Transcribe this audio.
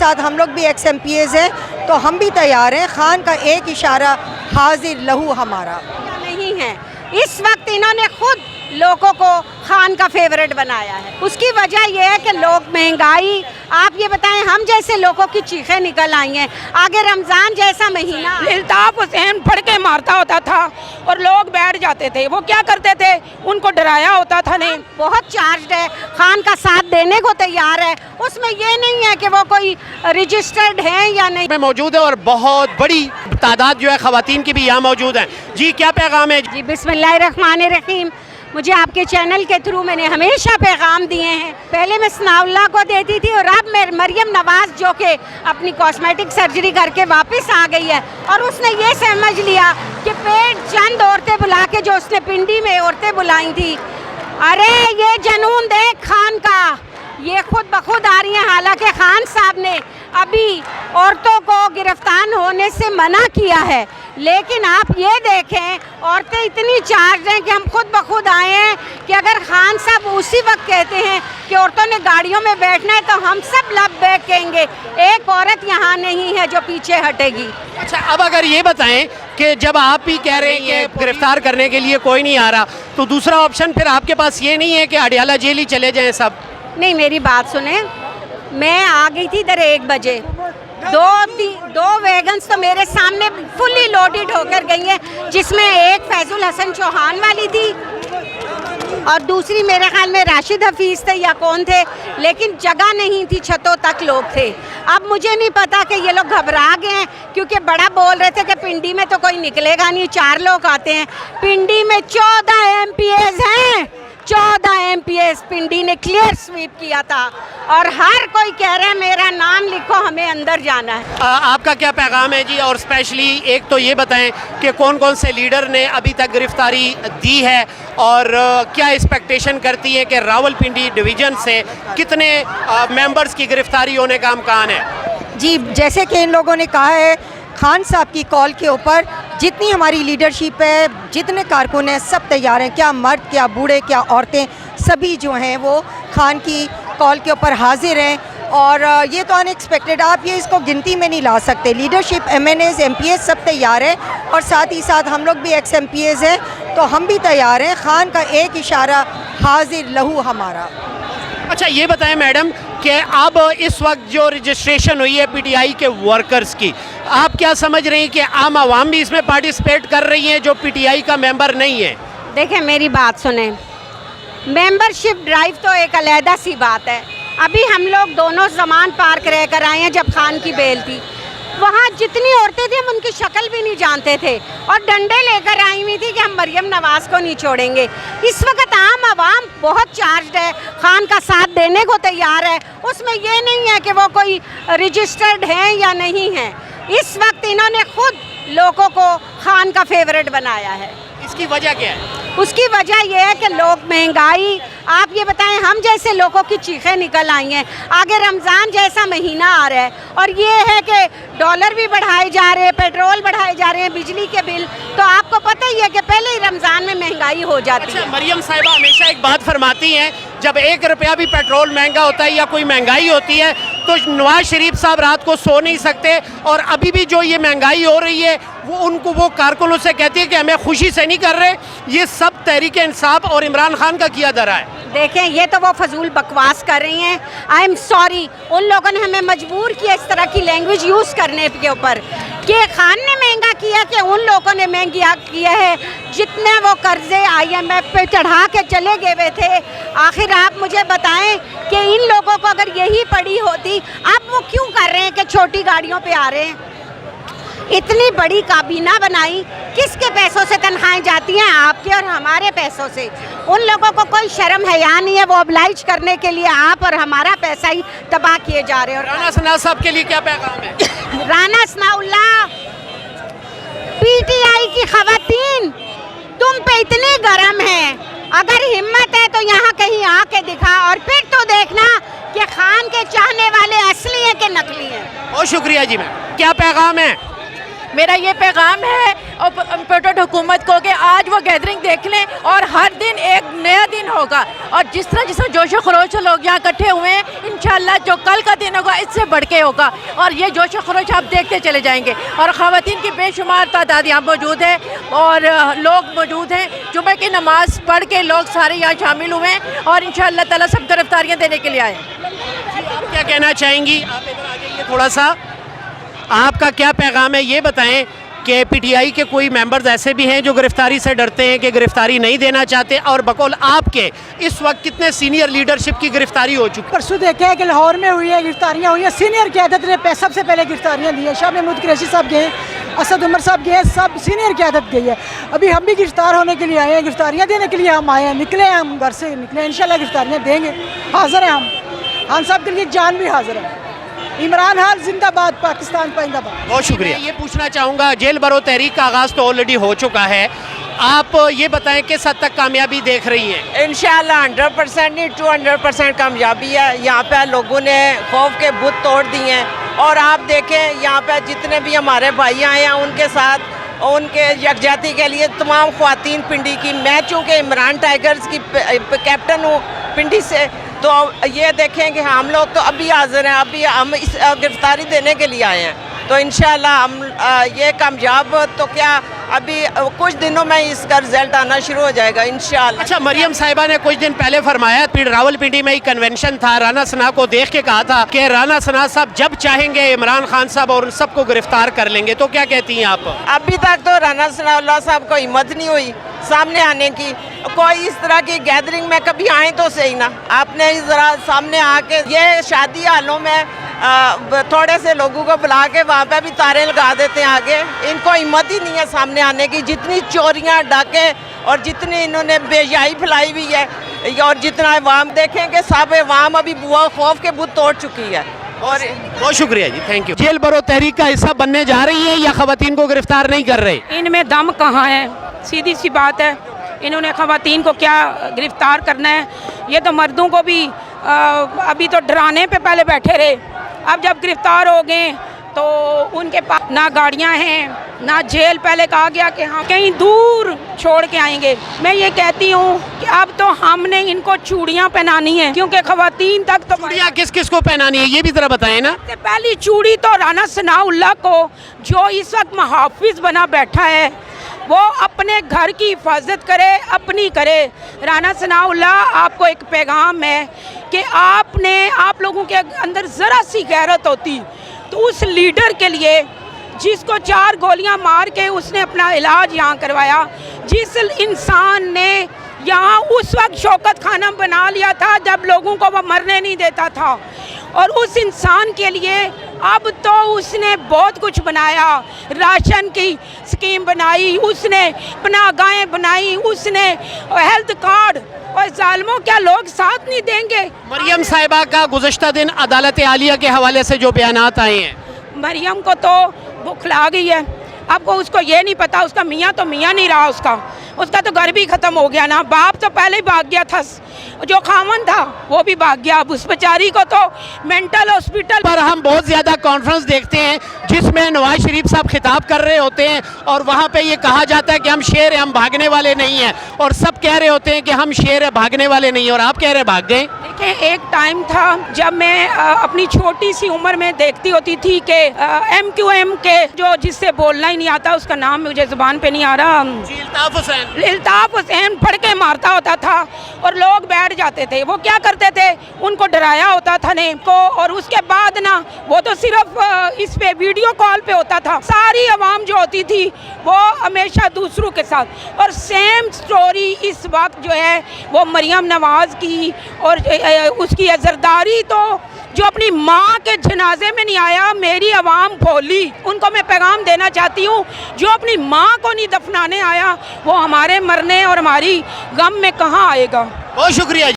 साथ हम लोग भी ex-MPs हैं, तो हम भी तैयार हैं। खान का एक इशारा हाजिर लहू हमारा नहीं है। इस वक्त इन्होंने खुद लोगों को खान का फेवरेट बनाया है। उसकी वजह यह है कि लोग महंगाई, आप ये बताएं, हम जैसे लोगों की चीखें निकल आई हैं। आगे रमज़ान जैसा महीना, अल्ताफ हुसैन फड़ के मारता होता था और लोग बैठ जाते थे। वो क्या करते थे, उनको डराया होता था। नहीं, बहुत चार्ज है, खान का साथ देने को तैयार है। उसमें ये नहीं है कि वो कोई रजिस्टर्ड है या नहीं। में मौजूद है और बहुत बड़ी तादाद जो है ख़वातीन की भी यहाँ मौजूद हैं। जी, क्या पैगाम है? जी, बिस्मिल्लाहिर्रहमानिर्रहीम। मुझे आपके चैनल के थ्रू मैंने हमेशा पैगाम दिए हैं। पहले मैं सनाउल्लाह को देती थी और अब मैं मरियम नवाज़, जो कि अपनी कॉस्मेटिक सर्जरी करके वापस आ गई है, और उसने ये समझ लिया कि पेट चंद औरतें बुला के, जो उसने पिंडी में औरतें बुलाई थी, अरे ये जनून देख खान का, ये खुद ब खुद आ रही हैं। हालांकि खान साहब ने अभी औरतों को गिरफ्तार होने से मना किया है, लेकिन आप ये देखें, औरतें इतनी चार्ज हैं कि हम खुद ब खुद आए हैं कि अगर खान साहब उसी वक्त कहते हैं कि औरतों ने गाड़ियों में बैठना है, तो हम सब लब बैक कहेंगे। एक औरत यहाँ नहीं है जो पीछे हटेगी। अच्छा, अब अगर ये बताएं कि जब आप भी कह रहे हैं कि गिरफ्तार करने के लिए कोई नहीं आ रहा, तो दूसरा ऑप्शन फिर आपके पास ये नहीं है कि अडियाला जेल ही चले जाएं सब? नहीं, मेरी बात सुने, मैं आ गई थी इधर 1 बजे। दो वैगन्स तो मेरे सामने फुली लोडेड होकर गई है, जिसमें एक फैजुल हसन चौहान वाली थी और दूसरी मेरे ख्याल में राशिद हफीज़ थे या कौन थे, लेकिन जगह नहीं थी, छतों तक लोग थे। अब मुझे नहीं पता कि ये लोग घबरा गए हैं, क्योंकि बड़ा बोल रहे थे कि पिंडी में तो कोई निकलेगा नहीं, 4 लोग आते हैं। पिंडी में 14 MPs हैं, 14 MPs पिंडी ने क्लियर स्वीप किया था, और हर कोई कह रहा है मेरा नाम लिखो, हमें अंदर जाना है। आपका क्या पैगाम है जी? और स्पेशली एक तो ये बताएं कि कौन कौन से लीडर ने अभी तक गिरफ्तारी दी है, और क्या एक्सपेक्टेशन करती है कि रावलपिंडी डिवीज़न से कितने मेंबर्स की गिरफ्तारी होने का इम्कान है? जी, जैसे कि इन लोगों ने कहा है, खान साहब की कॉल के ऊपर जितनी हमारी लीडरशिप है, जितने कारकुन हैं, सब तैयार हैं। क्या मर्द, क्या बूढ़े, क्या औरतें, सभी जो हैं वो खान की कॉल के ऊपर हाजिर हैं। और ये तो अनएक्सपेक्टेड, आप ये इसको गिनती में नहीं ला सकते। लीडरशिप, MNAs, MPs सब तैयार हैं, और साथ ही साथ हम लोग भी ex-MPs हैं, तो हम भी तैयार हैं। खान का एक इशारा हाजिर लहू हमारा। अच्छा, ये बताएं मैडम कि अब इस वक्त जो रजिस्ट्रेशन हुई है PTI के वर्कर्स की, आप क्या समझ रही हैं कि आम आवाम भी इसमें पार्टिसिपेट कर रही हैं जो PTI का मेंबर नहीं है? देखें, मेरी बात सुने, मेंबरशिप ड्राइव तो एक अलहदा सी बात है। अभी हम लोग दोनों ज़मान पार्क रह कर आए हैं, जब खान की बेल थी, वहाँ जितनी औरतें थी हम उनकी शक्ल भी नहीं जानते थे, और डंडे लेकर आई हुई थी कि हम मरियम नवाज़ को नहीं छोड़ेंगे। इस वक्त आम आवाम बहुत चार्ज है, खान का साथ देने को तैयार है। उसमें ये नहीं है कि वो कोई रजिस्टर्ड है या नहीं है। इस वक्त इन्होंने खुद लोगों को खान का फेवरेट बनाया है। इसकी वजह क्या है? उसकी वजह यह है कि लोग महंगाई, आप ये बताएं, हम जैसे लोगों की चीखें निकल आई हैं। आगे रमज़ान जैसा महीना आ रहा है, और ये है कि डॉलर भी बढ़ाए जा रहे हैं, पेट्रोल बढ़ाए जा रहे हैं, बिजली के बिल, तो आपको पता ही है कि पहले ही रमज़ान में महंगाई हो जाती है। मरियम साहिबा हमेशा एक बात फरमाती हैं, जब 1 रुपया भी पेट्रोल महंगा होता है या कोई महंगाई होती है, तो नवाज शरीफ साहब रात को सो नहीं सकते। और अभी भी जो ये महंगाई हो रही है, वो कारकुनों से कहती है कि हमें खुशी से नहीं कर रहे, ये सब तहरीक इंसाफ और इमरान खान का किया धरा है। देखें, ये तो वो फजूल बकवास कर रही हैं। आई एम सॉरी, उन लोगों ने हमें मजबूर किया इस तरह की लैंग्वेज यूज़ करने के ऊपर, कि खान ने महंगा किया कि उन लोगों ने महंगा किया है जितने वो कर्जे IMF पे चढ़ा के चले गए हुए थे। आखिर आप मुझे बताएं कि इन लोगों को अगर यही पड़ी होती, आप वो क्यों कर रहे हैं कि छोटी गाड़ियों पे आ रहे हैं? इतनी बड़ी काबीना बनाई, किसके पैसों से तनख्वाहें जाती हैं? आपके और हमारे पैसों से। उन लोगों को कोई शर्म हया नहीं है, वो ऑब्लाइज करने के लिए आप और हमारा पैसा ही तबाह किए जा रहे हैं। राना सना साहब के लिए क्या पैगाम है? राना सनाउल्लाह, PTI की खवातीन तुम पे इतनी गर्म है, अगर हिम्मत है तो यहाँ कहीं आके दिखा, और फिर तो देखना कि खान के चाहने वाले असली हैं कि नकली हैं। बहुत शुक्रिया जी। मैम, क्या पैगाम है? मेरा ये पैगाम है इम्पोर्टेड हुकूमत को कि आज वो गैदरिंग देख लें और हर दिन एक नया दिन होगा और जिस तरह जोशो खरोश से लोग यहाँ इकट्ठे हुए हैं, इंशाल्लाह जो कल का दिन होगा इससे बढ़ के होगा और ये जोशो खरोश आप देखते चले जाएंगे। और ख़वातीन की बेशुमार तादाद यहाँ मौजूद है और लोग मौजूद हैं। जुमे की नमाज़ पढ़ के लोग सारे यहाँ शामिल हुए हैं और इंशाल्लाह ताला सब गिरफ्तारियाँ देने के लिए आए। आप क्या कहना चाहेंगी? आप इधर आ जाइए थोड़ा सा, आपका क्या पैगाम है ये बताएं कि पीटीआई के कोई मेंबर्स ऐसे भी हैं जो गिरफ्तारी से डरते हैं कि गिरफ्तारी नहीं देना चाहते, और बकौल आपके इस वक्त कितने सीनियर लीडरशिप की गिरफ्तारी हो चुकी है? परसों देखे है कि लाहौर में हुई है, गिरफ्तारियाँ हुई हैं, सीनियर क़यादत ने सबसे पहले गिरफ्तारियाँ दी हैं। शाह महमूद कुरैशी साहब गए, असद उमर साहब गए, सब सीनियर क़यादत गई है। अभी हम भी गिरफ्तार होने के लिए आए हैं, गिरफ्तारियाँ देने के लिए हम आए हैं, निकले हैं, हम घर से निकले, इंशाल्लाह गिरफ्तारियाँ देंगे। हाज़िर हैं हम, खान साहब के लिए जान भी हाजिर है। इमरान खान जिंदाबाद, पाकिस्तान जिंदाबाद। बहुत शुक्रिया। ये पूछना चाहूँगा, जेल भरो तहरीक का आगाज़ तो ऑलरेडी हो चुका है, आप ये बताएं किस हद तक कामयाबी देख रही हैं? इंशाल्लाह 100% नहीं 200% कामयाबी है। यहाँ पे लोगों ने खौफ के बुत तोड़ दिए हैं और आप देखें यहाँ पे जितने भी हमारे भाई आए हैं उनके साथ उनके यकजहती के लिए तमाम ख्वातीन पिंडी की, मैं चूँकि इमरान टाइगर्स की कैप्टन हूँ पिंडी से, तो ये देखें कि हम लोग तो अभी हाजिर हैं, अभी हम इस गिरफ्तारी देने के लिए आए हैं। तो इंशाल्लाह हम ये कामयाब, तो क्या अभी कुछ दिनों में इसका रिजल्ट आना शुरू हो जाएगा इंशाल्लाह। अच्छा, मरियम साहिबा ने कुछ दिन पहले फरमाया, रावलपिंडी में एक कन्वेंशन था, राना सना को देख के कहा था कि राना सना साहब जब चाहेंगे इमरान खान साहब और उन सबको गिरफ्तार कर लेंगे, तो क्या कहती हैं आप? अभी तक तो राना सनाउल्लाह साहब को हिम्मत नहीं हुई सामने आने की। कोई इस तरह की गैदरिंग में कभी आए तो सही ना, आपने इस तरह सामने आके ये शादी हालों में थोड़े से लोगों को बुला के वहाँ पे भी तारे लगा देते हैं आगे। इनको हिम्मत ही नहीं है सामने आने की। जितनी चोरियाँ डाके और जितनी इन्होंने बेहयाई फैलाई हुई है और जितना अवाम देखेंगे, सब अवाम अभी बुआ खौफ के बुत तोड़ चुकी है। और बहुत शुक्रिया जी, थैंक यू। जेल भरो तहरीक का हिस्सा बनने जा रही है या खवातीन को गिरफ्तार नहीं कर रहे? इनमें दम कहाँ है? सीधी सी बात है, इन्होंने खवातीन को क्या गिरफ्तार करना है? ये तो मर्दों को भी अभी तो डराने पे पहले बैठे रहे, अब जब गिरफ्तार हो गए तो उनके पास ना गाड़ियां हैं ना जेल। पहले कहा गया कि हम कहीं दूर छोड़ के आएंगे। मैं ये कहती हूँ कि अब तो हमने इनको चूड़ियाँ पहनानी है, क्योंकि खवातीन तक तो चूड़ियाँ किस किस को पहनानी है ये भी जरा बताएं ना। सबसे पहली चूड़ी तो राना सनाउल्लाह को, जो इस वक्त मुहाफिज बना बैठा है, वो अपने घर की हिफाजत करे, अपनी करे। राना सनाउल्लाह, आपको एक पैगाम है कि आप लोगों के अंदर ज़रा सी गैरत होती तो उस लीडर के लिए जिसको 4 गोलियां मार के उसने अपना इलाज यहाँ करवाया, जिस इंसान ने यहाँ उस वक्त शौकत खाना बना लिया था जब लोगों को वो मरने नहीं देता था, और उस इंसान के लिए अब तो उसने बहुत कुछ बनाया। राशन की स्कीम बनाई उसने, पनाहगाहें बनाई उसने, हेल्थ कार्ड, और जालिमों क्या लोग साथ नहीं देंगे? मरियम साहिबा का गुज़श्ता दिन अदालत आलिया के हवाले से जो बयानात आए हैं, मरियम को तो बुखला गई है। आपको उसको ये नहीं पता, उसका मियाँ तो मियाँ नहीं रहा, उसका तो घर भी ख़त्म हो गया ना। बाप तो पहले ही भाग गया था, जो खामन था वो भी भाग गया। अब उस बेचारी को तो मेंटल हॉस्पिटल पर हम बहुत ज़्यादा कॉन्फ्रेंस देखते हैं जिसमें नवाज शरीफ साहब खिताब कर रहे होते हैं और वहाँ पे ये कहा जाता है कि हम शेर हैं, हम भागने वाले नहीं हैं, और सब कह रहे होते हैं कि हम शेर हैं, भागने वाले नहीं हैं, और आप कह रहे भाग गए। देखिए, एक टाइम था जब मैं अपनी छोटी सी उम्र में देखती होती थी कि MQM के जो जिससे बोलना ही नहीं आता, उसका नाम मुझे ज़ुबान पे नहीं आ रहा, इल्ताफ़ हुसैन पढ़ के मारता होता था और लोग बैठ जाते थे। वो क्या करते थे, उनको डराया होता था ने को, और उसके बाद ना वो तो सिर्फ इस पे वीडियो कॉल पे होता था। सारी आवाम जो होती थी वो हमेशा दूसरों के साथ। और सेम स्टोरी इस वक्त जो है वो मरियम नवाज़ की, और उसकी अजरदारी तो जो अपनी माँ के जनाजे में नहीं आया, मेरी आवाम भोली, उनको मैं पैगाम देना चाहती हूँ, जो अपनी माँ को नहीं दफनाने आया वो हमारे मरने और हमारी गम में कहाँ आएगा। बहुत शुक्रिया।